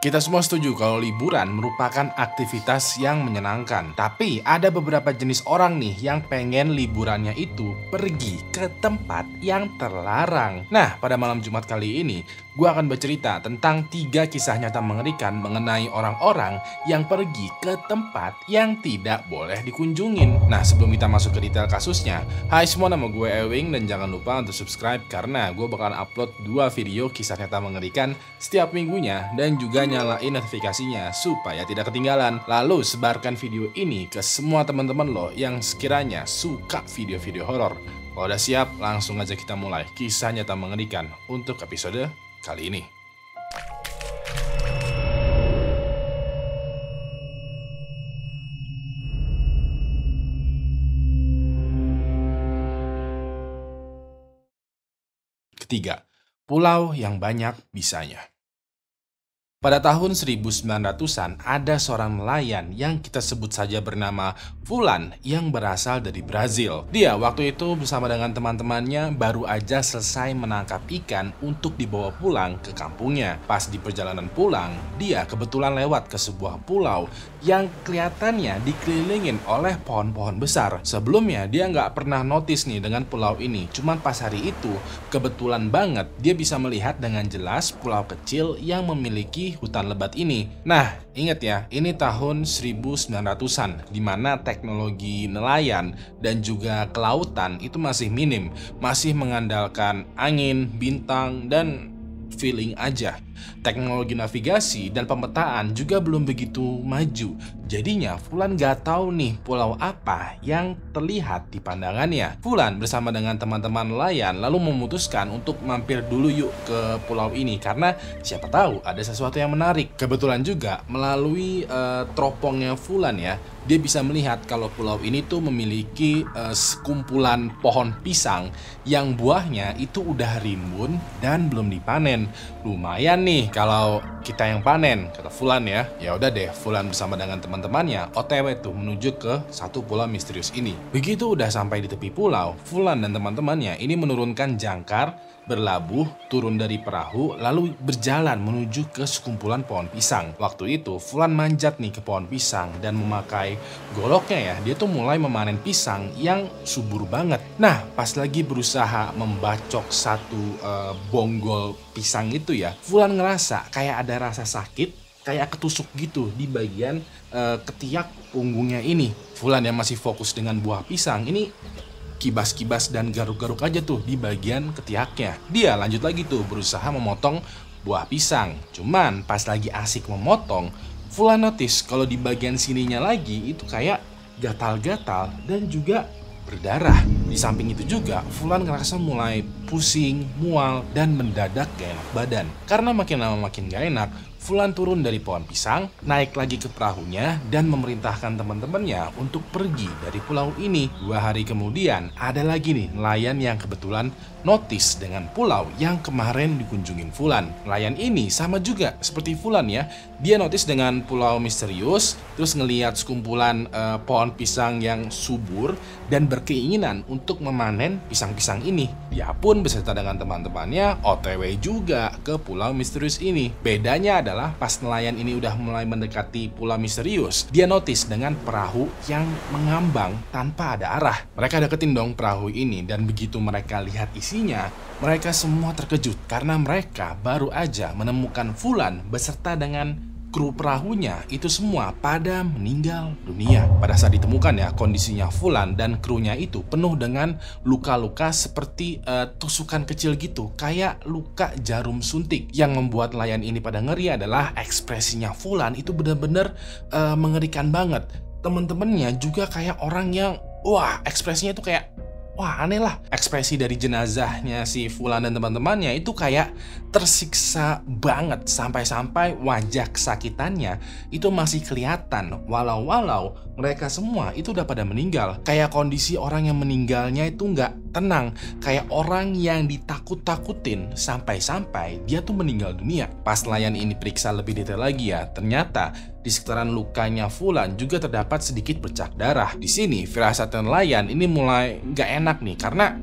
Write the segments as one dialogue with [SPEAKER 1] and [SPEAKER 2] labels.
[SPEAKER 1] Kita semua setuju kalau liburan merupakan aktivitas yang menyenangkan. Tapi ada beberapa jenis orang nih yang pengen liburannya itu pergi ke tempat yang terlarang. Nah, pada malam Jumat kali ini, gue akan bercerita tentang 3 kisah nyata mengerikan mengenai orang-orang yang pergi ke tempat yang tidak boleh dikunjungin. Nah, sebelum kita masuk ke detail kasusnya, hai semua, nama gue Ewing dan jangan lupa untuk subscribe karena gue bakalan upload 2 video kisah nyata mengerikan setiap minggunya dan juga nyalain notifikasinya supaya tidak ketinggalan. Lalu sebarkan video ini ke semua teman-teman lo yang sekiranya suka video-video horor. Kalau udah siap, langsung aja kita mulai kisah nyata mengerikan untuk episode kali ini. Ketiga, pulau yang banyak bisanya. Pada tahun 1900-an ada seorang nelayan yang kita sebut saja bernama Fulan yang berasal dari Brazil. Dia waktu itu bersama dengan teman-temannya baru aja selesai menangkap ikan untuk dibawa pulang ke kampungnya. Pas di perjalanan pulang, dia kebetulan lewat ke sebuah pulau yang kelihatannya dikelilingin oleh pohon-pohon besar. Sebelumnya dia nggak pernah notice nih dengan pulau ini. Cuman pas hari itu kebetulan banget dia bisa melihat dengan jelas pulau kecil yang memiliki hutan lebat ini. Nah, ingat ya, ini tahun 1900-an di mana teknologi nelayan dan juga kelautan itu masih minim, masih mengandalkan angin, bintang, dan feeling aja. Teknologi navigasi dan pemetaan juga belum begitu maju. Jadinya Fulan gak tahu nih pulau apa yang terlihat di pandangannya. Fulan bersama dengan teman-teman nelayan lalu memutuskan untuk mampir dulu yuk ke pulau ini karena siapa tahu ada sesuatu yang menarik. Kebetulan juga melalui teropongnya Fulan ya, dia bisa melihat kalau pulau ini tuh memiliki sekumpulan pohon pisang yang buahnya itu udah rimbun dan belum dipanen. Lumayan nih kalau kita yang panen, kata Fulan ya. Ya udah deh, Fulan bersama dengan teman-temannya OTW tuh menuju ke satu pulau misterius ini. Begitu udah sampai di tepi pulau, Fulan dan teman-temannya ini menurunkan jangkar, berlabuh, turun dari perahu, lalu berjalan menuju ke sekumpulan pohon pisang. Waktu itu Fulan manjat nih ke pohon pisang dan memakai goloknya ya, dia tuh mulai memanen pisang yang subur banget. Nah, pas lagi berusaha membacok satu bonggol pisang itu ya, Fulan ngerasa kayak ada rasa sakit, kayak ketusuk gitu di bagian ketiak punggungnya ini. Fulan yang masih fokus dengan buah pisang ini kibas-kibas dan garuk-garuk aja tuh di bagian ketiaknya. Dia lanjut lagi tuh berusaha memotong buah pisang. Cuman pas lagi asik memotong, Fulan notice kalau di bagian sininya lagi itu kayak gatal-gatal dan juga berdarah. Di samping itu juga Fulan ngerasa mulai pusing, mual, dan mendadak gak enak badan. Karena makin lama makin gak enak, Fulan turun dari pohon pisang, naik lagi ke perahunya, dan memerintahkan teman-temannya untuk pergi dari pulau ini. 2 hari kemudian, ada lagi nih nelayan yang kebetulan notice dengan pulau yang kemarin dikunjungin Fulan. Nelayan ini sama juga seperti Fulan ya, dia notice dengan pulau misterius, terus ngelihat sekumpulan pohon pisang yang subur, dan berkeinginan untuk memanen pisang-pisang ini. Dia pun beserta dengan teman-temannya OTW juga ke pulau misterius ini. Bedanya adalah pas nelayan ini udah mulai mendekati pulau misterius, dia notice dengan perahu yang mengambang tanpa ada arah. Mereka deketin dong perahu ini dan begitu mereka lihat isinya, mereka semua terkejut karena mereka baru aja menemukan Fulan beserta dengan kru perahunya itu semua pada meninggal dunia. Pada saat ditemukan ya, kondisinya Fulan dan krunya itu penuh dengan luka-luka seperti tusukan kecil gitu, kayak luka jarum suntik. Yang membuat nelayan ini pada ngeri adalah ekspresinya Fulan itu benar-benar mengerikan banget. Temen-temennya juga kayak orang yang wah, ekspresinya itu kayak wah, aneh lah. Ekspresi dari jenazahnya si Fulan dan teman-temannya itu kayak tersiksa banget. Sampai-sampai wajah kesakitannya itu masih kelihatan. Walau-walau mereka semua itu udah pada meninggal. Kayak kondisi orang yang meninggalnya itu nggak tenang. Kayak orang yang ditakut-takutin sampai-sampai dia tuh meninggal dunia. Pas nelayan ini periksa lebih detail lagi ya, ternyata di sekitaran lukanya Fulan juga terdapat sedikit bercak darah. Di sini firasat nelayan ini mulai nggak enak nih karena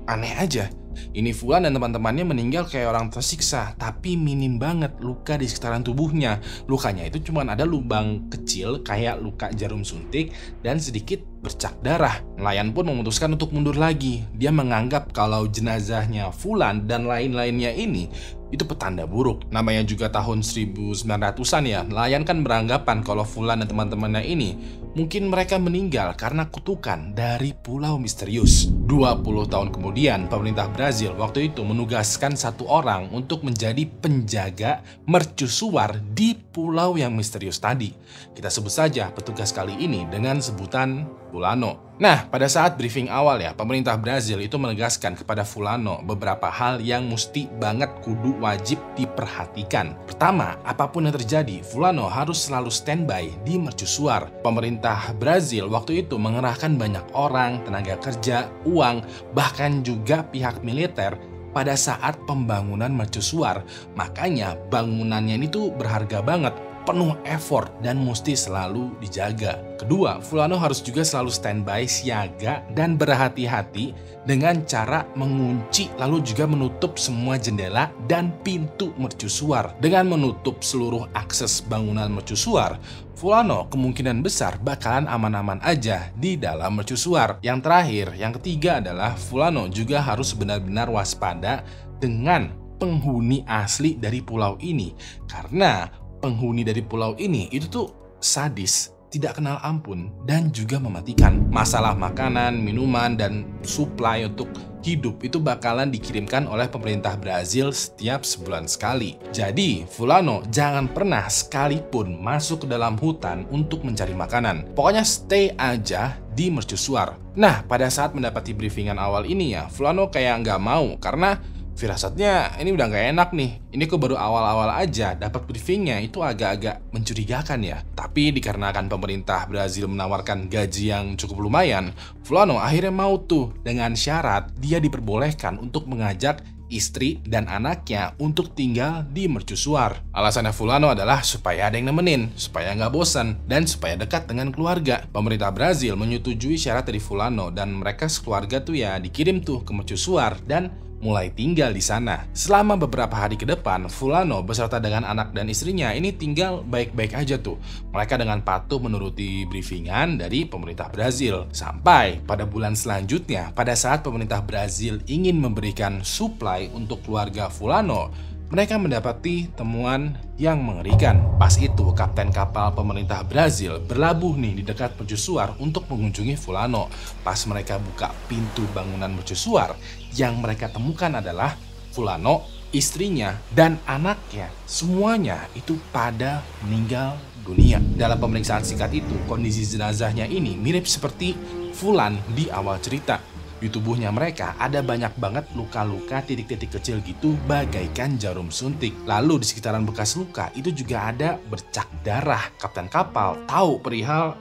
[SPEAKER 1] aneh aja. Ini Fulan dan teman-temannya meninggal kayak orang tersiksa, tapi minim banget luka di sekitaran tubuhnya. Lukanya itu cuma ada lubang kecil kayak luka jarum suntik dan sedikit bercak darah. Nelayan pun memutuskan untuk mundur lagi. Dia menganggap kalau jenazahnya Fulan dan lain-lainnya ini itu petanda buruk. Namanya juga tahun 1900-an ya. Nelayan kan beranggapan kalau Fulan dan teman-temannya ini mungkin mereka meninggal karena kutukan dari pulau misterius. 20 tahun kemudian, pemerintah Brazil waktu itu menugaskan satu orang untuk menjadi penjaga mercusuar di pulau yang misterius tadi. Kita sebut saja petugas kali ini dengan sebutan Fulano. Nah, pada saat briefing awal ya, pemerintah Brazil itu menegaskan kepada Fulano beberapa hal yang mesti banget kudu wajib diperhatikan. Pertama, apapun yang terjadi, Fulano harus selalu standby di mercusuar. Pemerintah Brazil waktu itu mengerahkan banyak orang, tenaga kerja, uang, bahkan juga pihak militer pada saat pembangunan mercusuar. Makanya bangunannya ini tuh berharga banget, penuh effort dan mesti selalu dijaga. Kedua, Fulano harus juga selalu standby, siaga, dan berhati-hati dengan cara mengunci lalu juga menutup semua jendela dan pintu mercusuar. Dengan menutup seluruh akses bangunan mercusuar, Fulano kemungkinan besar bakalan aman-aman aja di dalam mercusuar. Yang terakhir, yang ketiga adalah Fulano juga harus benar-benar waspada dengan penghuni asli dari pulau ini. Karena penghuni dari pulau ini itu tuh sadis, tidak kenal ampun, dan juga mematikan. Masalah makanan, minuman, dan supply untuk hidup itu bakalan dikirimkan oleh pemerintah Brazil setiap sebulan sekali. Jadi, Fulano jangan pernah sekalipun masuk ke dalam hutan untuk mencari makanan. Pokoknya stay aja di mercusuar. Nah, pada saat mendapati briefingan awal ini ya, Fulano kayak nggak mau karena firasatnya ini udah gak enak nih. Ini kok baru awal-awal aja dapat briefingnya, itu agak-agak mencurigakan ya. Tapi dikarenakan pemerintah Brazil menawarkan gaji yang cukup lumayan, Fulano akhirnya mau tuh dengan syarat dia diperbolehkan untuk mengajak istri dan anaknya untuk tinggal di mercusuar. Alasannya Fulano adalah supaya ada yang nemenin, supaya nggak bosan, dan supaya dekat dengan keluarga. Pemerintah Brazil menyetujui syarat dari Fulano dan mereka sekeluarga tuh ya dikirim tuh ke mercusuar dan mulai tinggal di sana. Selama beberapa hari ke depan, Fulano beserta dengan anak dan istrinya ini tinggal baik-baik aja tuh. Mereka dengan patuh menuruti briefingan dari pemerintah Brazil. Sampai pada bulan selanjutnya, pada saat pemerintah Brazil ingin memberikan supply untuk keluarga Fulano, mereka mendapati temuan yang mengerikan. Pas itu, kapten kapal pemerintah Brazil berlabuh nih di dekat mercusuar untuk mengunjungi Fulano. Pas mereka buka pintu bangunan mercusuar, yang mereka temukan adalah Fulano, istrinya, dan anaknya. Semuanya itu pada meninggal dunia. Dalam pemeriksaan singkat itu, kondisi jenazahnya ini mirip seperti Fulan di awal cerita. Di tubuhnya mereka ada banyak banget luka-luka titik-titik kecil gitu bagaikan jarum suntik. Lalu di sekitaran bekas luka itu juga ada bercak darah. Kapten kapal tahu perihal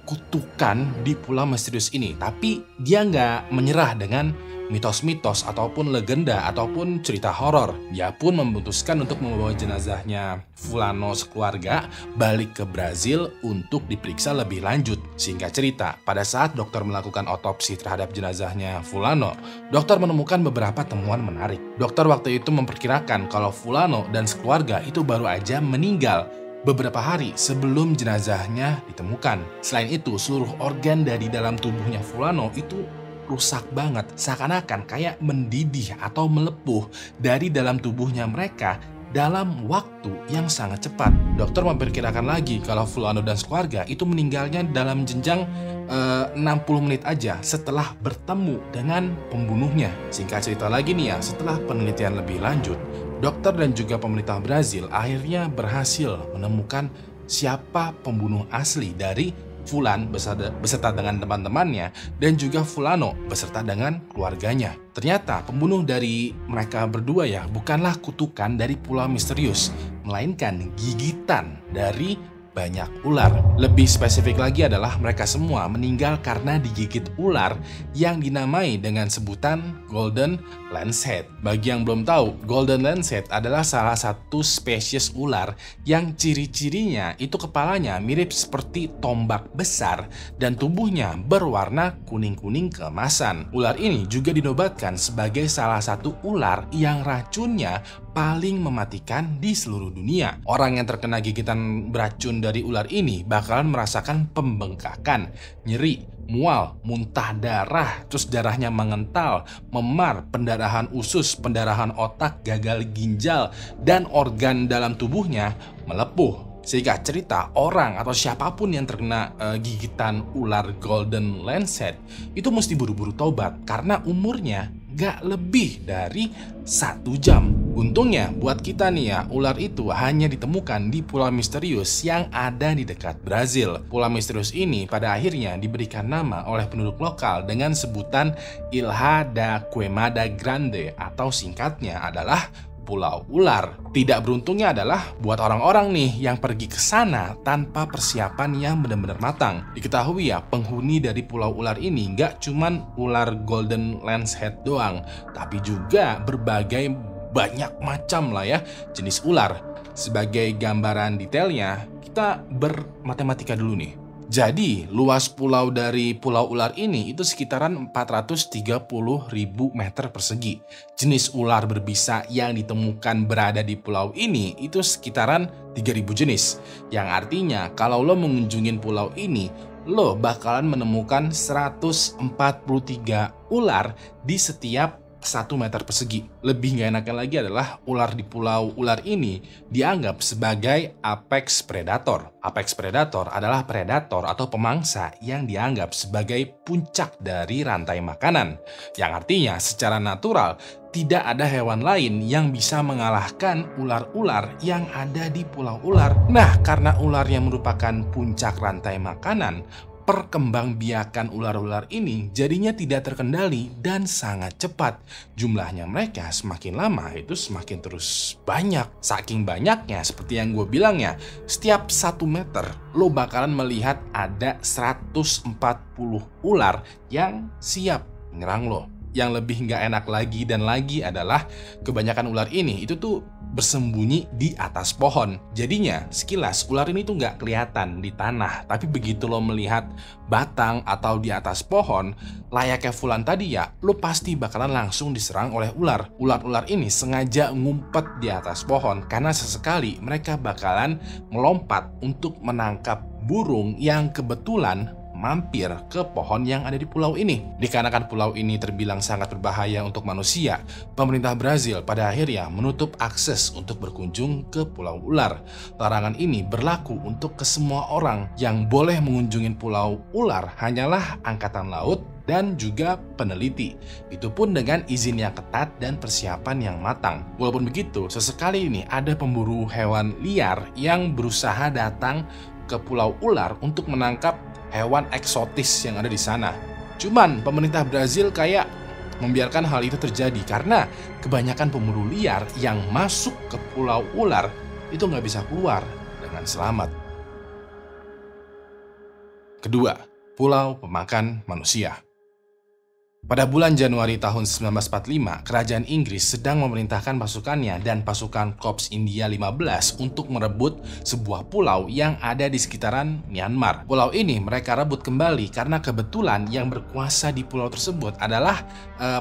[SPEAKER 1] kutukan di pulau misterius ini, tapi dia nggak menyerah dengan mitos-mitos ataupun legenda ataupun cerita horor. Dia pun memutuskan untuk membawa jenazahnya Fulano sekeluarga balik ke Brazil untuk diperiksa lebih lanjut. Singkat cerita, pada saat dokter melakukan otopsi terhadap jenazahnya Fulano, dokter menemukan beberapa temuan menarik. Dokter waktu itu memperkirakan kalau Fulano dan sekeluarga itu baru aja meninggal beberapa hari sebelum jenazahnya ditemukan. Selain itu, seluruh organ dari dalam tubuhnya Fulano itu rusak banget, seakan-akan kayak mendidih atau melepuh dari dalam tubuhnya mereka dalam waktu yang sangat cepat. Dokter memperkirakan lagi kalau Fulano dan keluarga itu meninggalnya dalam jenjang 60 menit aja setelah bertemu dengan pembunuhnya. Singkat cerita lagi nih ya, setelah penelitian lebih lanjut, dokter dan juga pemerintah Brazil akhirnya berhasil menemukan siapa pembunuh asli dari Fulan beserta dengan teman-temannya dan juga Fulano beserta dengan keluarganya. Ternyata pembunuh dari mereka berdua ya bukanlah kutukan dari pulau misterius, melainkan gigitan dari banyak ular. Lebih spesifik lagi adalah mereka semua meninggal karena digigit ular yang dinamai dengan sebutan Golden Lancehead. Bagi yang belum tahu, Golden Lancehead adalah salah satu spesies ular yang ciri-cirinya itu kepalanya mirip seperti tombak besar dan tubuhnya berwarna kuning-kuning keemasan. Ular ini juga dinobatkan sebagai salah satu ular yang racunnya paling mematikan di seluruh dunia. Orang yang terkena gigitan beracun dari ular ini bakalan merasakan pembengkakan, nyeri, mual, muntah darah, terus darahnya mengental, memar, pendarahan usus, pendarahan otak, gagal ginjal, dan organ dalam tubuhnya melepuh. Sehingga cerita orang atau siapapun yang terkena gigitan ular Golden Lancehead itu mesti buru-buru taubat karena umurnya gak lebih dari 1 jam. Untungnya buat kita nih ya, ular itu hanya ditemukan di Pulau Misterius yang ada di dekat Brazil. Pulau Misterius ini pada akhirnya diberikan nama oleh penduduk lokal dengan sebutan Ilha da Queimada Grande atau singkatnya adalah Pulau Ular. Tidak beruntungnya adalah buat orang-orang nih yang pergi ke sana tanpa persiapan yang benar-benar matang. Diketahui ya, penghuni dari Pulau Ular ini nggak cuman ular Golden Lancehead doang, tapi juga berbagai banyak macam lah ya jenis ular. Sebagai gambaran detailnya, kita bermatematika dulu nih. Jadi, luas pulau dari Pulau Ular ini itu sekitaran 430.000 meter persegi. Jenis ular berbisa yang ditemukan berada di pulau ini itu sekitaran 3.000 jenis. Yang artinya, kalau lo mengunjungin pulau ini, lo bakalan menemukan 143 ular di setiap 1 meter persegi. Lebih gak enakan lagi adalah ular di Pulau Ular ini dianggap sebagai apex predator. Apex predator adalah predator atau pemangsa yang dianggap sebagai puncak dari rantai makanan. Yang artinya secara natural tidak ada hewan lain yang bisa mengalahkan ular-ular yang ada di Pulau Ular. Nah, karena ular yang merupakan puncak rantai makanan, perkembangbiakan ular-ular ini jadinya tidak terkendali dan sangat cepat. Jumlahnya mereka semakin lama itu semakin terus banyak. Saking banyaknya, seperti yang gue bilang ya, setiap 1 meter lo bakalan melihat ada 140 ular yang siap menyerang lo. Yang lebih nggak enak lagi dan lagi adalah kebanyakan ular ini itu tuh bersembunyi di atas pohon. Jadinya sekilas ular ini tuh nggak kelihatan di tanah, tapi begitu lo melihat batang atau di atas pohon, layaknya Fulan tadi ya, lo pasti bakalan langsung diserang oleh ular. Ular-ular ini sengaja ngumpet di atas pohon karena sesekali mereka bakalan melompat untuk menangkap burung yang kebetulan mampir ke pohon yang ada di pulau ini. Dikarenakan pulau ini terbilang sangat berbahaya untuk manusia, pemerintah Brazil pada akhirnya menutup akses untuk berkunjung ke Pulau Ular. Larangan ini berlaku untuk ke semua orang. Yang boleh mengunjungi Pulau Ular hanyalah angkatan laut dan juga peneliti. Itu pun dengan izin yang ketat dan persiapan yang matang. Walaupun begitu, sesekali ini ada pemburu hewan liar yang berusaha datang ke Pulau Ular untuk menangkap hewan eksotis yang ada di sana. Cuman pemerintah Brazil kayak membiarkan hal itu terjadi karena kebanyakan pemburu liar yang masuk ke Pulau Ular itu nggak bisa keluar dengan selamat. Kedua, pulau pemakan manusia. Pada bulan Januari tahun 1945, kerajaan Inggris sedang memerintahkan pasukannya dan pasukan Korps India 15 untuk merebut sebuah pulau yang ada di sekitaran Myanmar. Pulau ini mereka rebut kembali karena kebetulan yang berkuasa di pulau tersebut adalah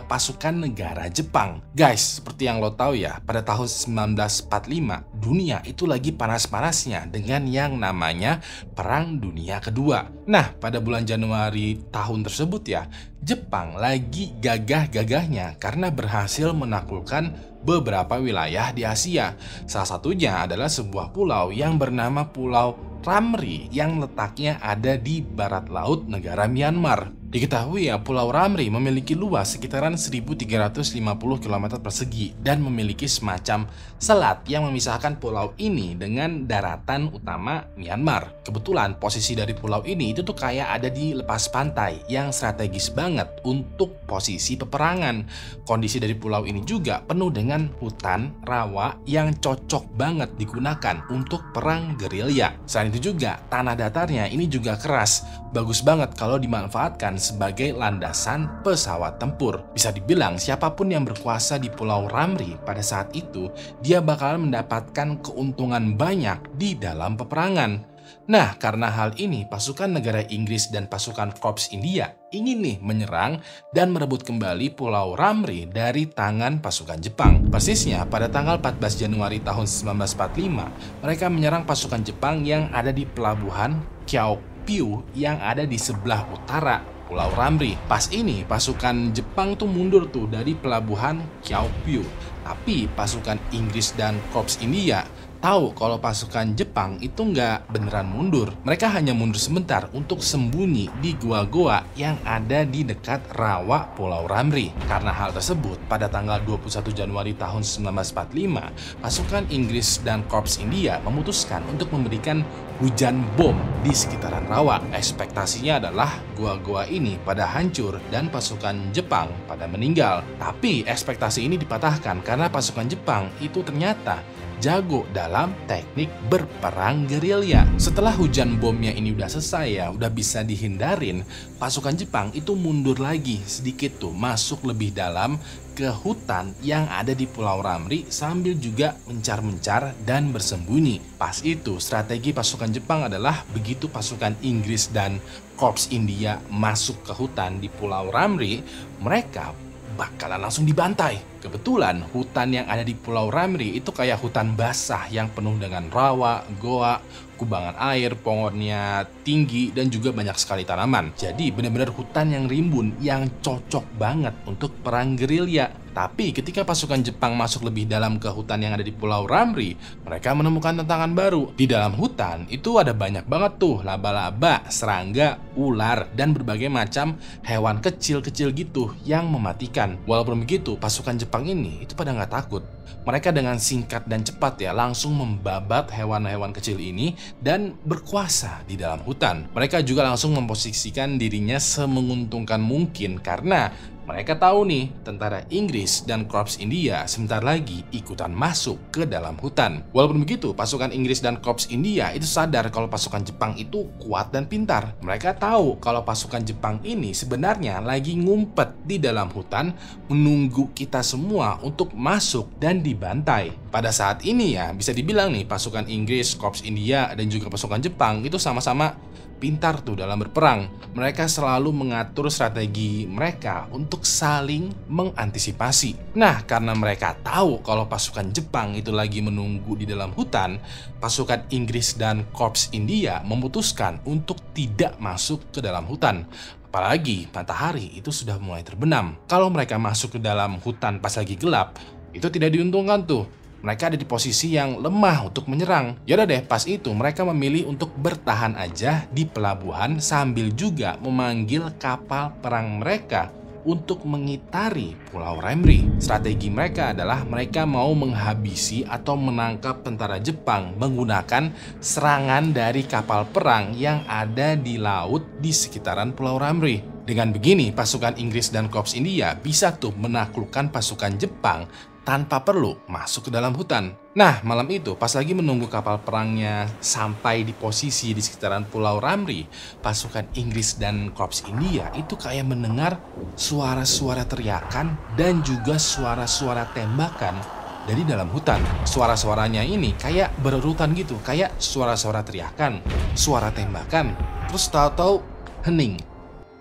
[SPEAKER 1] pasukan negara Jepang. Guys, seperti yang lo tahu ya, pada tahun 1945, dunia itu lagi panas-panasnya dengan yang namanya Perang Dunia Kedua. Nah, pada bulan Januari tahun tersebut ya, Jepang lagi gagah-gagahnya karena berhasil menaklukkan beberapa wilayah di Asia. Salah satunya adalah sebuah pulau yang bernama Pulau Ramri yang letaknya ada di barat laut negara Myanmar. Diketahui ya, Pulau Ramri memiliki luas sekitaran 1.350 km persegi dan memiliki semacam selat yang memisahkan pulau ini dengan daratan utama Myanmar. Kebetulan posisi dari pulau ini itu tuh kayak ada di lepas pantai yang strategis banget untuk posisi peperangan. Kondisi dari pulau ini juga penuh dengan hutan rawa yang cocok banget digunakan untuk perang gerilya. Selain itu juga tanah datarnya ini juga keras, bagus banget kalau dimanfaatkan sebagai landasan pesawat tempur. Bisa dibilang siapapun yang berkuasa di Pulau Ramri pada saat itu, dia bakalan mendapatkan keuntungan banyak di dalam peperangan. Nah, karena hal ini, pasukan negara Inggris dan pasukan Korps India ingin nih menyerang dan merebut kembali Pulau Ramri dari tangan pasukan Jepang. Persisnya pada tanggal 14 Januari tahun 1945, mereka menyerang pasukan Jepang yang ada di pelabuhan Kyaukpyu yang ada di sebelah utara Pulau Ramri. Pas ini pasukan Jepang tuh mundur tuh dari pelabuhan Kyaukpyu. Tapi pasukan Inggris dan Korps India tahu kalau pasukan Jepang itu nggak beneran mundur. Mereka hanya mundur sebentar untuk sembunyi di goa-goa yang ada di dekat rawa Pulau Ramri. Karena hal tersebut, pada tanggal 21 Januari tahun 1945, pasukan Inggris dan Korps India memutuskan untuk memberikan hujan bom di sekitaran rawa. Ekspektasinya adalah goa-goa ini pada hancur dan pasukan Jepang pada meninggal. Tapi ekspektasi ini dipatahkan karena pasukan Jepang itu ternyata jago dalam teknik berperang gerilya. Setelah hujan bomnya ini udah selesai ya, udah bisa dihindarin, pasukan Jepang itu mundur lagi sedikit tuh, masuk lebih dalam ke hutan yang ada di Pulau Ramri sambil juga mencar-mencar dan bersembunyi. Pas itu strategi pasukan Jepang adalah begitu pasukan Inggris dan Korps India masuk ke hutan di Pulau Ramri, mereka bakalan langsung dibantai. Kebetulan hutan yang ada di Pulau Ramri itu kayak hutan basah yang penuh dengan rawa, goa, kubangan air, pohonnya tinggi, dan juga banyak sekali tanaman. Jadi benar-benar hutan yang rimbun yang cocok banget untuk perang gerilya. Tapi ketika pasukan Jepang masuk lebih dalam ke hutan yang ada di Pulau Ramri, mereka menemukan tantangan baru. Di dalam hutan itu ada banyak banget tuh laba-laba, serangga, ular, dan berbagai macam hewan kecil-kecil gitu yang mematikan. Walaupun begitu, pasukan Jepang ini itu pada nggak takut. Mereka dengan singkat dan cepat ya langsung membabat hewan-hewan kecil ini dan berkuasa di dalam hutan. Mereka juga langsung memposisikan dirinya semenguntungkan mungkin karena mereka tahu nih, tentara Inggris dan Korps India sebentar lagi ikutan masuk ke dalam hutan. Walaupun begitu, pasukan Inggris dan Korps India itu sadar kalau pasukan Jepang itu kuat dan pintar. Mereka tahu kalau pasukan Jepang ini sebenarnya lagi ngumpet di dalam hutan menunggu kita semua untuk masuk dan dibantai. Pada saat ini ya, bisa dibilang nih pasukan Inggris, Korps India, dan juga pasukan Jepang itu sama-sama pintar tuh dalam berperang. Mereka selalu mengatur strategi mereka untuk saling mengantisipasi. Nah, karena mereka tahu kalau pasukan Jepang itu lagi menunggu di dalam hutan, pasukan Inggris dan Korps India memutuskan untuk tidak masuk ke dalam hutan. Apalagi matahari itu sudah mulai terbenam. Kalau mereka masuk ke dalam hutan pas lagi gelap, itu tidak diuntungkan tuh. Mereka ada di posisi yang lemah untuk menyerang. Yaudah deh, pas itu mereka memilih untuk bertahan aja di pelabuhan sambil juga memanggil kapal perang mereka untuk mengitari Pulau Ramri. Strategi mereka adalah mereka mau menghabisi atau menangkap tentara Jepang menggunakan serangan dari kapal perang yang ada di laut di sekitaran Pulau Ramri. Dengan begini, pasukan Inggris dan Korps India bisa tuh menaklukkan pasukan Jepang tanpa perlu masuk ke dalam hutan. Nah, malam itu pas lagi menunggu kapal perangnya sampai di posisi di sekitaran Pulau Ramri, pasukan Inggris dan Korps India itu kayak mendengar suara-suara teriakan dan juga suara-suara tembakan dari dalam hutan. Suara-suaranya ini kayak berurutan gitu, kayak suara-suara teriakan, suara tembakan, terus tahu-tahu hening.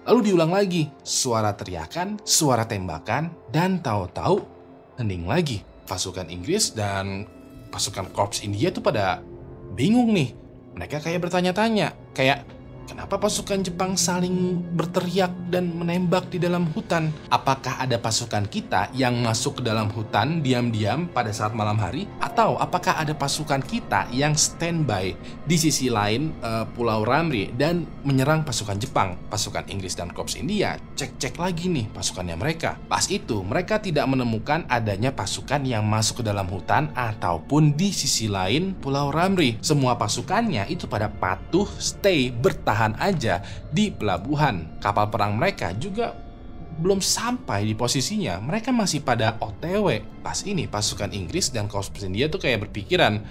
[SPEAKER 1] Lalu diulang lagi, suara teriakan, suara tembakan, dan tahu-tahu hening lagi. Pasukan Inggris dan pasukan Korps India tuh pada bingung nih. Mereka kayak bertanya-tanya, kayak Kenapa pasukan Jepang saling berteriak dan menembak di dalam hutan? Apakah ada pasukan kita yang masuk ke dalam hutan diam-diam pada saat malam hari? Atau apakah ada pasukan kita yang standby di sisi lain Pulau Ramri dan menyerang pasukan Jepang? Pasukan Inggris dan Korps India cek-cek lagi nih pasukannya mereka. Pas itu mereka tidak menemukan adanya pasukan yang masuk ke dalam hutan ataupun di sisi lain Pulau Ramri. Semua pasukannya itu pada patuh stay bertahan aja di pelabuhan. Kapal perang mereka juga belum sampai di posisinya, mereka masih pada OTW. Pas ini pasukan Inggris dan Korps India tuh kayak berpikiran,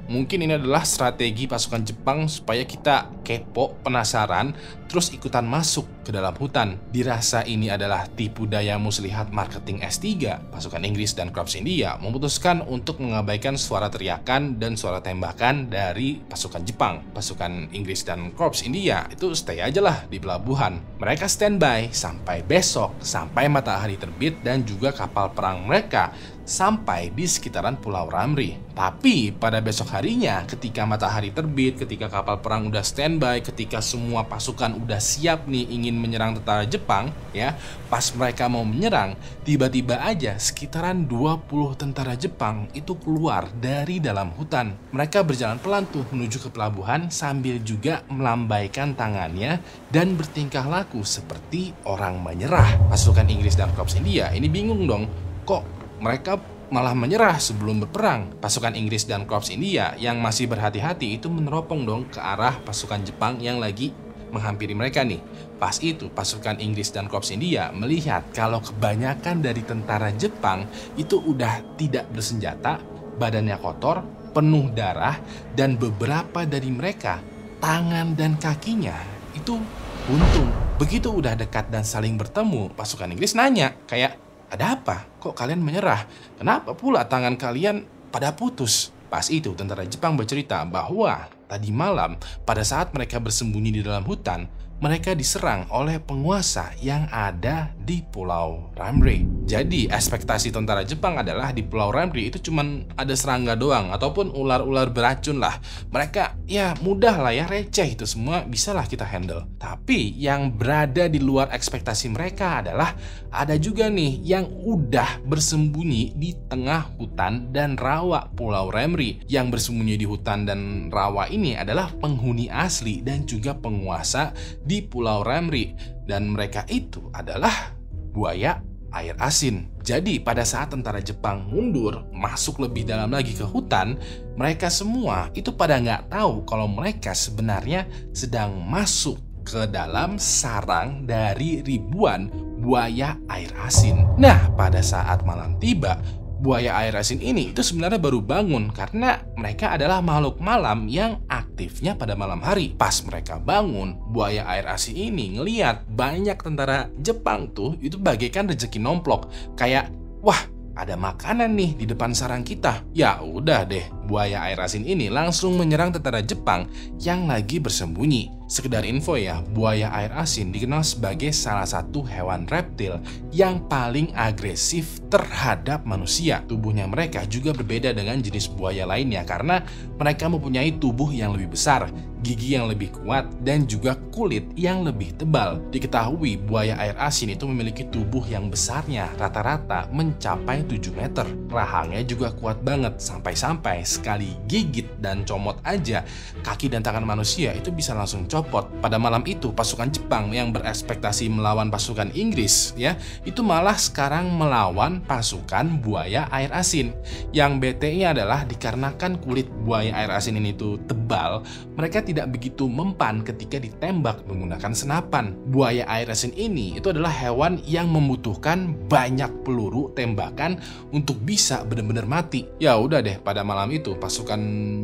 [SPEAKER 1] mungkin ini adalah strategi pasukan Jepang supaya kita kepo, penasaran, terus ikutan masuk ke dalam hutan. Dirasa ini adalah tipu daya muslihat marketing S3. Pasukan Inggris dan Korps India memutuskan untuk mengabaikan suara teriakan dan suara tembakan dari pasukan Jepang. Pasukan Inggris dan Korps India itu stay aja lah di pelabuhan. Mereka standby sampai besok, sampai matahari terbit dan juga kapal perang mereka sampai di sekitaran Pulau Ramri. Tapi pada besok harinya, ketika matahari terbit, ketika kapal perang udah standby, ketika semua pasukan udah siap nih ingin menyerang tentara Jepang, ya, pas mereka mau menyerang, tiba-tiba aja sekitaran 20 tentara Jepang itu keluar dari dalam hutan. Mereka berjalan pelan tuh menuju ke pelabuhan sambil juga melambaikan tangannya dan bertingkah laku seperti orang menyerah. Pasukan Inggris dan Korps India ini bingung dong, kok mereka malah menyerah sebelum berperang. Pasukan Inggris dan Korps India yang masih berhati-hati itu meneropong dong ke arah pasukan Jepang yang lagi menghampiri mereka nih. Pas itu pasukan Inggris dan Korps India melihat kalau kebanyakan dari tentara Jepang itu udah tidak bersenjata, badannya kotor, penuh darah, dan beberapa dari mereka tangan dan kakinya itu buntung. Begitu udah dekat dan saling bertemu, pasukan Inggris nanya kayak, ada apa? Kok kalian menyerah? Kenapa pula tangan kalian pada putus? Pas itu tentara Jepang bercerita bahwa tadi malam pada saat mereka bersembunyi di dalam hutan, mereka diserang oleh penguasa yang ada di Pulau Ramri. Jadi ekspektasi tentara Jepang adalah di Pulau Ramri itu cuman ada serangga doang ataupun ular-ular beracun lah. Mereka ya mudah lah ya, receh itu semua bisalah kita handle. Tapi yang berada di luar ekspektasi mereka adalah ada juga nih yang udah bersembunyi di tengah hutan dan rawa Pulau Ramri. Yang bersembunyi di hutan dan rawa ini adalah penghuni asli dan juga penguasa di Pulau Ramri, dan mereka itu adalah buaya air asin. Jadi pada saat tentara Jepang mundur masuk lebih dalam lagi ke hutan, mereka semua itu pada nggak tahu kalau mereka sebenarnya sedang masuk ke dalam sarang dari ribuan buaya air asin. Nah, pada saat malam tiba, buaya air asin ini itu sebenarnya baru bangun karena mereka adalah makhluk malam yang aktifnya pada malam hari. Pas mereka bangun, buaya air asin ini ngeliat banyak tentara Jepang tuh itu bagaikan rezeki nomplok. Kayak, wah, ada makanan nih di depan sarang kita. Ya udah deh, buaya air asin ini langsung menyerang tentara Jepang yang lagi bersembunyi. Sekedar info ya, buaya air asin dikenal sebagai salah satu hewan reptil yang paling agresif terhadap manusia. Tubuhnya mereka juga berbeda dengan jenis buaya lainnya karena mereka mempunyai tubuh yang lebih besar, gigi yang lebih kuat, dan juga kulit yang lebih tebal. Diketahui buaya air asin itu memiliki tubuh yang besarnya rata-rata mencapai 7 meter. Rahangnya juga kuat banget, sampai-sampai sekali gigit dan comot aja, kaki dan tangan manusia itu bisa langsung copot. Pada malam itu pasukan Jepang yang berekspektasi melawan pasukan Inggris ya, itu malah sekarang melawan pasukan buaya air asin. Yang bete-nya adalah dikarenakan kulit buaya air asin ini tuh tebal, mereka tidak begitu mempan ketika ditembak menggunakan senapan. Buaya air asin ini itu adalah hewan yang membutuhkan banyak peluru tembakan untuk bisa benar-benar mati. Ya udah deh, pada malam itu pasukan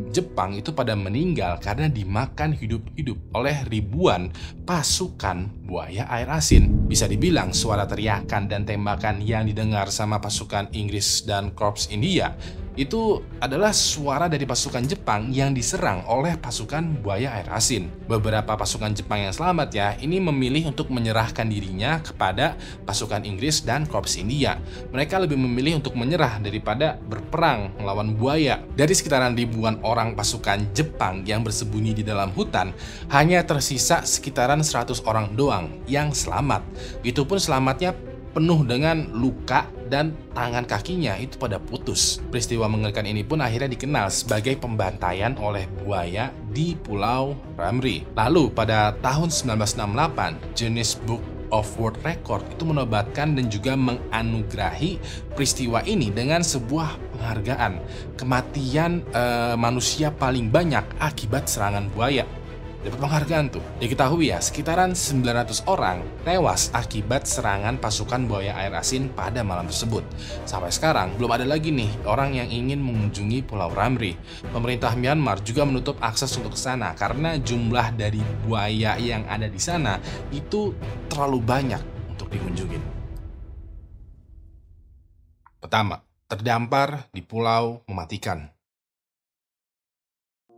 [SPEAKER 1] Jepang itu pada meninggal karena dimakan hidup-hidup oleh ribuan pasukan buaya air asin. Bisa dibilang suara teriakan dan tembakan yang didengar sama pasukan Inggris dan Korps India itu adalah suara dari pasukan Jepang yang diserang oleh pasukan buaya air asin. Beberapa pasukan Jepang yang selamat ya, ini memilih untuk menyerahkan dirinya kepada pasukan Inggris dan Korps India. Mereka lebih memilih untuk menyerah daripada berperang melawan buaya. Dari sekitaran ribuan orang pasukan Jepang yang bersembunyi di dalam hutan, hanya tersisa sekitaran 100 orang doang yang selamat. Itu pun selamatnya penuh dengan luka dan tangan kakinya itu pada putus. Peristiwa mengerikan ini pun akhirnya dikenal sebagai pembantaian oleh buaya di Pulau Ramri. Lalu pada tahun 1968, Guinness Book of World Record itu menobatkan dan juga menganugerahi peristiwa ini dengan sebuah penghargaan kematian manusia paling banyak akibat serangan buaya. Dapat penghargaan tuh. Diketahui ya, sekitaran 900 orang tewas akibat serangan pasukan buaya air asin pada malam tersebut. Sampai sekarang belum ada lagi nih orang yang ingin mengunjungi Pulau Ramri. Pemerintah Myanmar juga menutup akses untuk ke sana karena jumlah dari buaya yang ada di sana itu terlalu banyak untuk dikunjungi. Pertama, terdampar di pulau mematikan.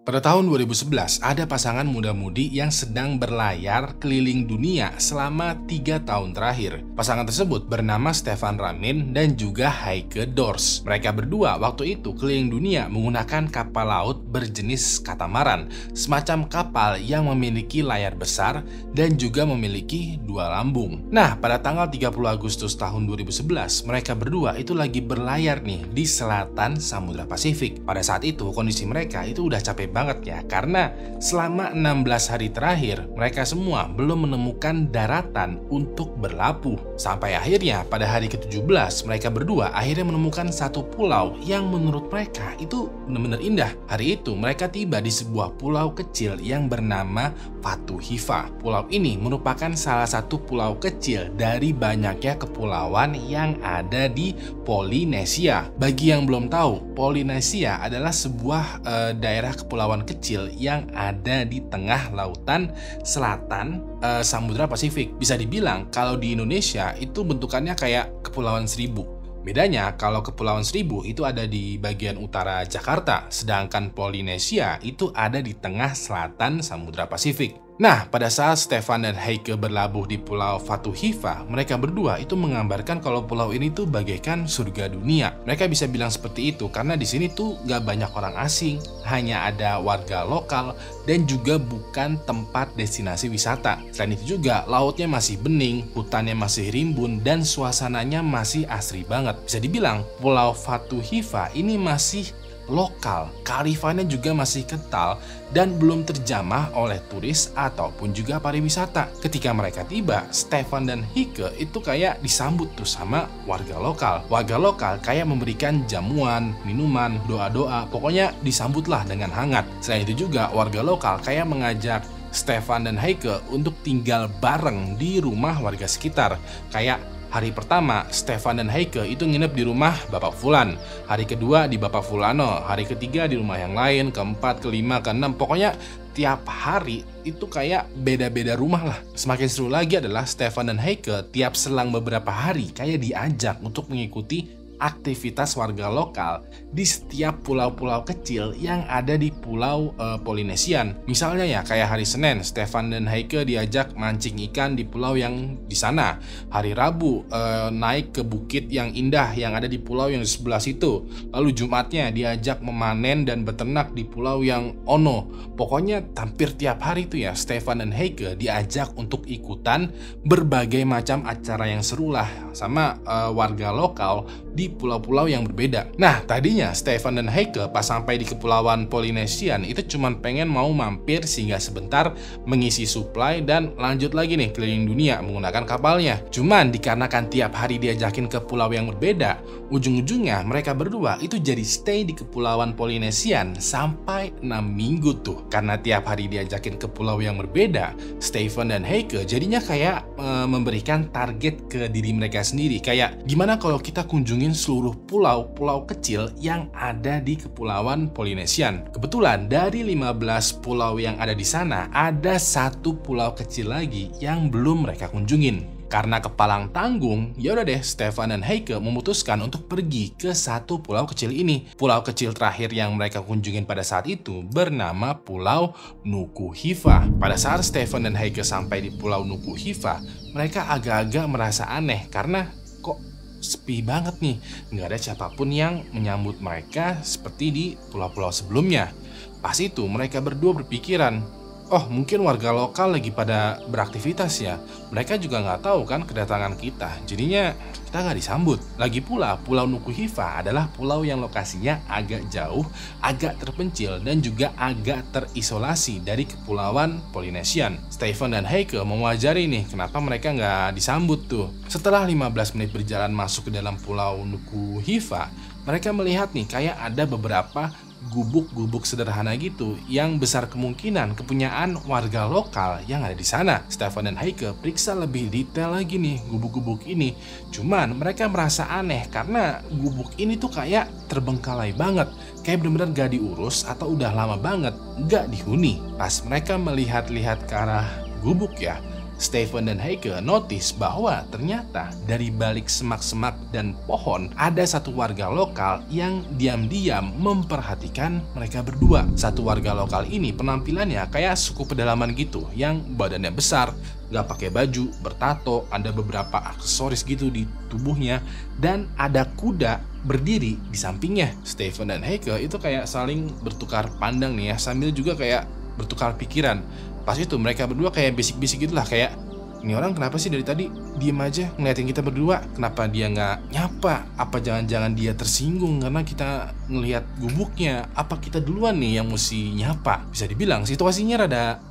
[SPEAKER 1] Pada tahun 2011, ada pasangan muda-mudi yang sedang berlayar keliling dunia selama 3 tahun terakhir. Pasangan tersebut bernama Stefan Ramin dan juga Heike Dors. Mereka berdua waktu itu keliling dunia menggunakan kapal laut berjenis katamaran, semacam kapal yang memiliki layar besar dan juga memiliki 2 lambung. Nah, pada tanggal 30 Agustus tahun 2011, mereka berdua itu lagi berlayar nih di selatan Samudra Pasifik. Pada saat itu, kondisi mereka itu udah capek banget ya, karena selama 16 hari terakhir mereka semua belum menemukan daratan untuk berlabuh. Sampai akhirnya pada hari ke-17 mereka berdua akhirnya menemukan satu pulau yang menurut mereka itu benar-benar indah. Hari itu mereka tiba di sebuah pulau kecil yang bernama Fatu Hiva. Pulau ini merupakan salah satu pulau kecil dari banyaknya kepulauan yang ada di Polinesia. Bagi yang belum tahu, Polinesia adalah sebuah daerah kepulauan kecil yang ada di tengah lautan selatan Samudra Pasifik. Bisa dibilang kalau di Indonesia itu bentukannya kayak Kepulauan Seribu. Bedanya kalau Kepulauan Seribu itu ada di bagian utara Jakarta, sedangkan Polinesia itu ada di tengah selatan Samudra Pasifik. Nah, pada saat Stefan dan Heike berlabuh di Pulau Fatu Hiva, mereka berdua itu menggambarkan kalau pulau ini tuh bagaikan surga dunia. Mereka bisa bilang seperti itu karena di sini tuh gak banyak orang asing, hanya ada warga lokal dan juga bukan tempat destinasi wisata. Selain itu juga lautnya masih bening, hutannya masih rimbun dan suasananya masih asri banget. Bisa dibilang Pulau Fatu Hiva ini masih lokal, kearifannya juga masih kental dan belum terjamah oleh turis ataupun juga pariwisata. Ketika mereka tiba, Stefan dan Heike itu kayak disambut tuh sama warga lokal. Warga lokal kayak memberikan jamuan, minuman, doa-doa, pokoknya disambutlah dengan hangat. Selain itu juga warga lokal kayak mengajak Stefan dan Heike untuk tinggal bareng di rumah warga sekitar. Kayak hari pertama, Stefan dan Heike itu nginep di rumah Bapak Fulan. Hari kedua di Bapak Fulano. Hari ketiga di rumah yang lain. Keempat, kelima, keenam. Pokoknya tiap hari itu kayak beda-beda rumah lah. Semakin seru lagi adalah Stefan dan Heike tiap selang beberapa hari kayak diajak untuk mengikuti aktivitas warga lokal di setiap pulau-pulau kecil yang ada di pulau Polinesian. Misalnya ya kayak hari Senin, Stefan dan Heike diajak mancing ikan di pulau yang di sana. Hari Rabu naik ke bukit yang indah yang ada di pulau yang di sebelah situ. Lalu Jumatnya diajak memanen dan beternak di pulau yang Ono. Pokoknya hampir tiap hari tuh ya Stefan dan Heike diajak untuk ikutan berbagai macam acara yang seru lah sama warga lokal di pulau-pulau yang berbeda. Nah, tadinya Stefan dan Heike pas sampai di Kepulauan Polinesian itu cuman pengen mau mampir singgah sebentar mengisi supply dan lanjut lagi nih keliling dunia menggunakan kapalnya. Cuman dikarenakan tiap hari diajakin ke pulau yang berbeda, ujung-ujungnya mereka berdua itu jadi stay di Kepulauan Polinesian sampai 6 minggu tuh. Karena tiap hari diajakin ke pulau yang berbeda, Stefan dan Heike jadinya kayak memberikan target ke diri mereka sendiri. Kayak gimana kalau kita kunjungin seluruh pulau-pulau kecil yang ada di Kepulauan Polinesian. Kebetulan dari 15 pulau yang ada di sana, ada satu pulau kecil lagi yang belum mereka kunjungin. Karena kepalang tanggung, ya udah deh Stefan dan Heike memutuskan untuk pergi ke satu pulau kecil ini. Pulau kecil terakhir yang mereka kunjungin pada saat itu bernama Pulau Nuku Hiva. Pada saat Stefan dan Heike sampai di Pulau Nuku Hiva, mereka agak-agak merasa aneh karena kok sepi banget nih. Nggak ada siapapun yang menyambut mereka seperti di pulau-pulau sebelumnya. Pas itu mereka berdua berpikiran, oh mungkin warga lokal lagi pada beraktivitas ya. Mereka juga nggak tahu kan kedatangan kita. Jadinya kita nggak disambut. Lagi pula Pulau Nuku Hiva adalah pulau yang lokasinya agak jauh, agak terpencil dan juga agak terisolasi dari kepulauan Polinesian. Stefan dan Heike mewajari nih kenapa mereka nggak disambut tuh. Setelah 15 menit berjalan masuk ke dalam Pulau Nuku Hiva, mereka melihat nih kayak ada beberapa gubuk-gubuk sederhana gitu yang besar kemungkinan kepunyaan warga lokal yang ada di sana. Stefan dan Heike periksa lebih detail lagi nih gubuk-gubuk ini. Cuman mereka merasa aneh karena gubuk ini tuh kayak terbengkalai banget. Kayak bener-bener gak diurus atau udah lama banget gak dihuni. Pas mereka melihat-lihat ke arah gubuk ya, Stefan dan Heike notice bahwa ternyata dari balik semak-semak dan pohon ada satu warga lokal yang diam-diam memperhatikan mereka berdua. Satu warga lokal ini penampilannya kayak suku pedalaman gitu yang badannya besar, gak pakai baju, bertato, ada beberapa aksesoris gitu di tubuhnya, dan ada kuda berdiri di sampingnya. Stefan dan Heike itu kayak saling bertukar pandang nih ya, sambil juga kayak bertukar pikiran. Pas itu mereka berdua kayak bisik-bisik gitulah, kayak ini orang kenapa sih dari tadi diem aja ngeliatin kita berdua, kenapa dia nggak nyapa? Apa jangan-jangan dia tersinggung karena kita ngelihat gubuknya? Apa kita duluan nih yang mesti nyapa? Bisa dibilang situasinya rada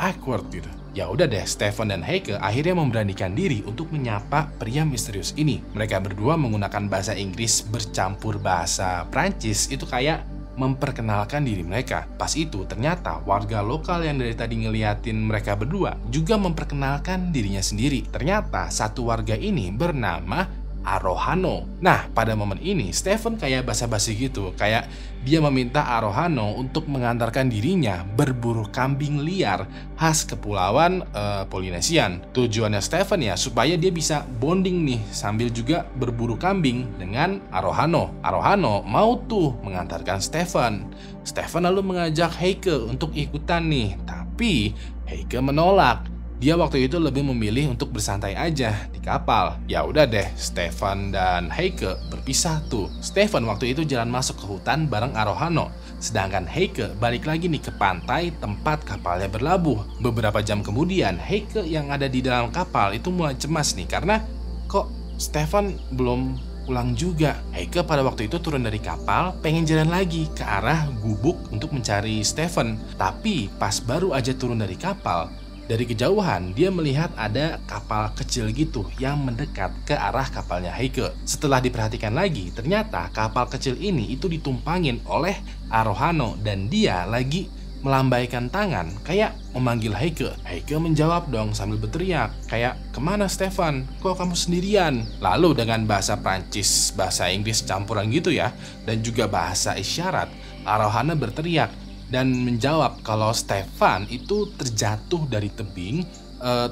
[SPEAKER 1] awkward gitu. Ya udah deh, Stefan dan Heike akhirnya memberanikan diri untuk menyapa pria misterius ini. Mereka berdua menggunakan bahasa Inggris bercampur bahasa Prancis, itu kayak memperkenalkan diri mereka. Pas itu ternyata warga lokal yang dari tadi ngeliatin mereka berdua juga memperkenalkan dirinya sendiri. Ternyata satu warga ini bernama Arohano. Nah, pada momen ini Stefan kayak basa-basi gitu, kayak dia meminta Arohano untuk mengantarkan dirinya berburu kambing liar khas kepulauan Polinesian. Tujuannya Stefan ya supaya dia bisa bonding nih sambil juga berburu kambing dengan Arohano. Arohano mau tuh mengantarkan Stefan. Stefan lalu mengajak Heike untuk ikutan nih, tapi Heike menolak. Dia waktu itu lebih memilih untuk bersantai aja di kapal. Ya udah deh, Stefan dan Heike berpisah tuh. Stefan waktu itu jalan masuk ke hutan bareng Arohano, sedangkan Heike balik lagi nih ke pantai tempat kapalnya berlabuh. Beberapa jam kemudian, Heike yang ada di dalam kapal itu mulai cemas nih karena kok Stefan belum pulang juga. Heike pada waktu itu turun dari kapal, pengen jalan lagi ke arah gubuk untuk mencari Stefan. Tapi pas baru aja turun dari kapal, dari kejauhan dia melihat ada kapal kecil gitu yang mendekat ke arah kapalnya Heike. Setelah diperhatikan lagi, ternyata kapal kecil ini itu ditumpangin oleh Arohano dan dia lagi melambaikan tangan kayak memanggil Heike. Heike menjawab dong sambil berteriak kayak, "Kemana Stefan? Kok kamu sendirian?" Lalu dengan bahasa Prancis, bahasa Inggris campuran gitu ya, dan juga bahasa isyarat, Arohano berteriak dan menjawab kalau Stefan itu terjatuh dari tebing,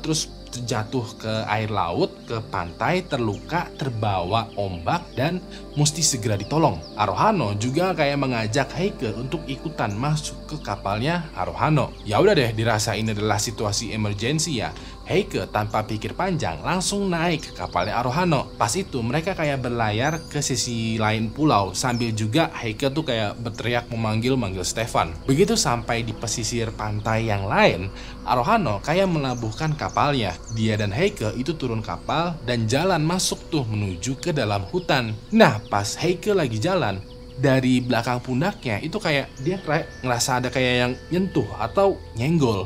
[SPEAKER 1] terus terjatuh ke air laut, ke pantai, terluka, terbawa ombak, dan mesti segera ditolong. Arohano juga kayak mengajak Heike untuk ikutan masuk ke kapalnya Arohano. Ya udah deh, dirasa ini adalah situasi emergensi ya. Heike tanpa pikir panjang langsung naik ke kapalnya Arohano. Pas itu mereka kayak berlayar ke sisi lain pulau sambil juga Heike tuh kayak berteriak memanggil Stefan. Begitu sampai di pesisir pantai yang lain, Arohano kayak melabuhkan kapalnya. Dia dan Heike itu turun kapal dan jalan masuk tuh menuju ke dalam hutan. Nah, pas Heike lagi jalan, dari belakang pundaknya itu kayak dia kayak ngerasa ada kayak yang nyentuh atau nyenggol.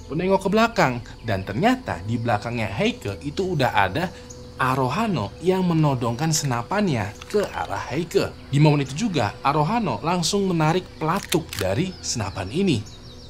[SPEAKER 1] Menengok ke belakang dan ternyata di belakangnya Heike itu udah ada Arohano yang menodongkan senapannya ke arah Heike. Di momen itu juga Arohano langsung menarik pelatuk dari senapan ini.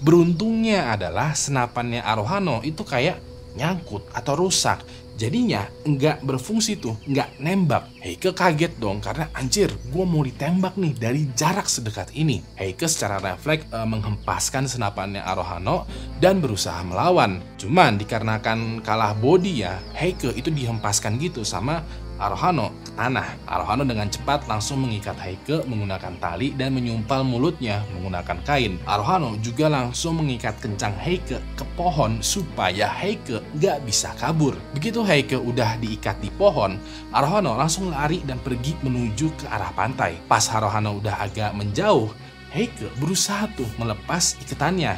[SPEAKER 1] Beruntungnya adalah senapannya Arohano itu kayak nyangkut atau rusak. Jadinya nggak berfungsi tuh, nggak nembak. Heike kaget dong karena anjir, gue mau ditembak nih dari jarak sedekat ini. Heike secara refleks menghempaskan senapannya Arohano dan berusaha melawan. Cuman dikarenakan kalah body ya, Heike itu dihempaskan gitu sama Arohano ke tanah. Arohano dengan cepat langsung mengikat Heike menggunakan tali dan menyumpal mulutnya menggunakan kain. Arohano juga langsung mengikat kencang Heike ke pohon supaya Heike nggak bisa kabur. Begitu Heike udah diikat di pohon, Arohano langsung lari dan pergi menuju ke arah pantai. Pas Arohano udah agak menjauh, Heike berusaha tuh melepas ikatannya.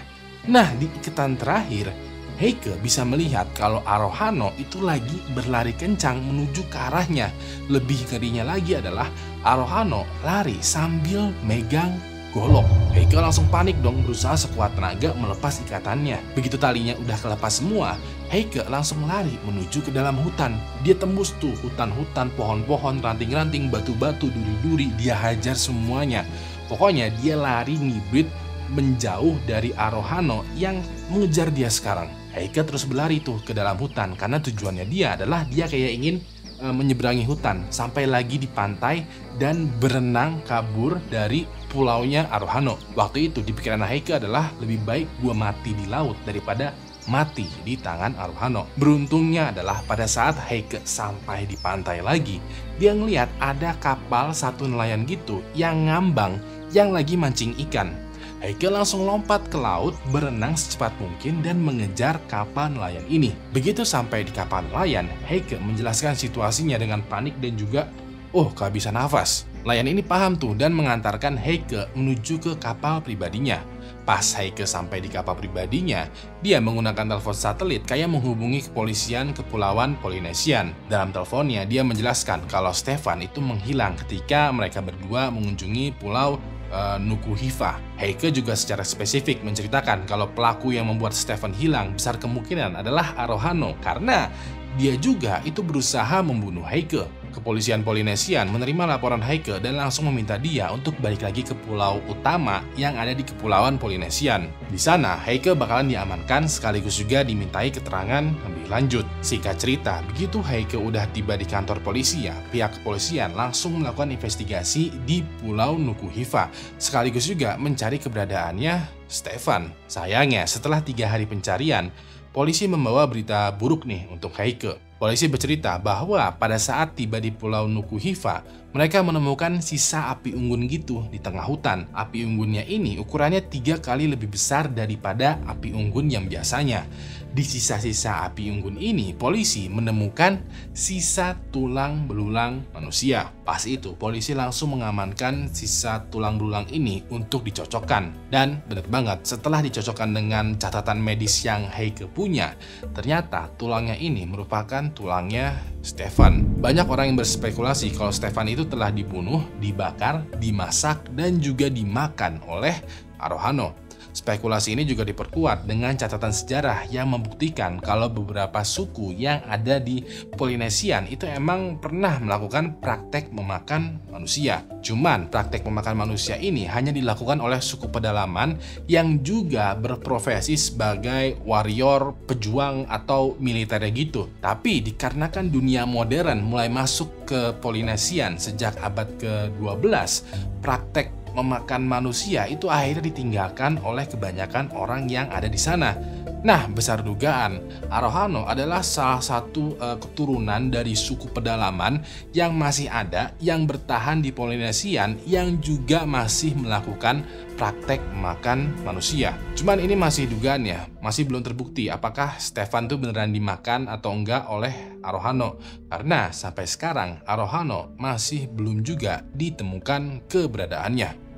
[SPEAKER 1] Nah, di ikatan terakhir, Heike bisa melihat kalau Arohano itu lagi berlari kencang menuju ke arahnya. Lebih ngerinya lagi adalah Arohano lari sambil megang golok. Heike langsung panik dong, berusaha sekuat tenaga melepas ikatannya. Begitu talinya udah kelepas semua, Heike langsung lari menuju ke dalam hutan. Dia tembus tuh hutan-hutan, pohon-pohon, ranting-ranting, batu-batu, duri-duri, dia hajar semuanya. Pokoknya dia lari ngibrit menjauh dari Arohano yang mengejar dia sekarang. Heike terus berlari tuh ke dalam hutan karena tujuannya dia adalah dia kayak ingin menyeberangi hutan sampai lagi di pantai dan berenang kabur dari pulaunya Arohano. Waktu itu di pikiran Heike adalah lebih baik gua mati di laut daripada mati di tangan Arohano. Beruntungnya adalah pada saat Heike sampai di pantai lagi, dia ngelihat ada kapal satu nelayan gitu yang ngambang yang lagi mancing ikan. Heike langsung lompat ke laut, berenang secepat mungkin dan mengejar kapal nelayan ini. Begitu sampai di kapal nelayan, Heike menjelaskan situasinya dengan panik dan juga kehabisan nafas. Nelayan ini paham tuh dan mengantarkan Heike menuju ke kapal pribadinya. Pas Heike sampai di kapal pribadinya, dia menggunakan telepon satelit kayak menghubungi kepolisian Kepulauan Polinesian. Dalam teleponnya, dia menjelaskan kalau Stefan itu menghilang ketika mereka berdua mengunjungi pulau Nukuhiva. Heike juga secara spesifik menceritakan kalau pelaku yang membuat Stefan hilang besar kemungkinan adalah Arohano karena dia juga itu berusaha membunuh Heike. Kepolisian Polinesian menerima laporan Heike dan langsung meminta dia untuk balik lagi ke pulau utama yang ada di Kepulauan Polinesian. Di sana, Heike bakalan diamankan sekaligus juga dimintai keterangan lebih lanjut. Singkat cerita, begitu Heike udah tiba di kantor polisi ya, pihak kepolisian langsung melakukan investigasi di Pulau Nukuhiva, sekaligus juga mencari keberadaannya Stefan. Sayangnya, setelah 3 hari pencarian, polisi membawa berita buruk nih untuk Heike. Polisi bercerita bahwa pada saat tiba di Pulau Nukuhiva, mereka menemukan sisa api unggun gitu di tengah hutan. Api unggunnya ini ukurannya 3 kali lebih besar daripada api unggun yang biasanya. Di sisa-sisa api unggun ini, polisi menemukan sisa tulang belulang manusia. Pas itu, polisi langsung mengamankan sisa tulang belulang ini untuk dicocokkan. Dan benar banget, setelah dicocokkan dengan catatan medis yang Heike punya, ternyata tulangnya ini merupakan tulangnya Stefan. Banyak orang yang berspekulasi kalau Stefan itu telah dibunuh, dibakar, dimasak, dan juga dimakan oleh Arohano. Spekulasi ini juga diperkuat dengan catatan sejarah yang membuktikan kalau beberapa suku yang ada di Polinesian itu emang pernah melakukan praktek memakan manusia. Cuman praktek memakan manusia ini hanya dilakukan oleh suku pedalaman yang juga berprofesi sebagai warrior, pejuang, atau militernya gitu. Tapi dikarenakan dunia modern mulai masuk ke Polinesian sejak abad ke-12, praktek memakan manusia itu akhirnya ditinggalkan oleh kebanyakan orang yang ada di sana. Nah, besar dugaan Arohano adalah salah satu keturunan dari suku pedalaman yang masih ada, yang bertahan di Polinesian, yang juga masih melakukan praktek makan manusia. Cuman ini masih dugaan ya, masih belum terbukti apakah Stefan tuh beneran dimakan atau enggak oleh Arohano. Karena sampai sekarang Arohano masih belum juga ditemukan keberadaannya.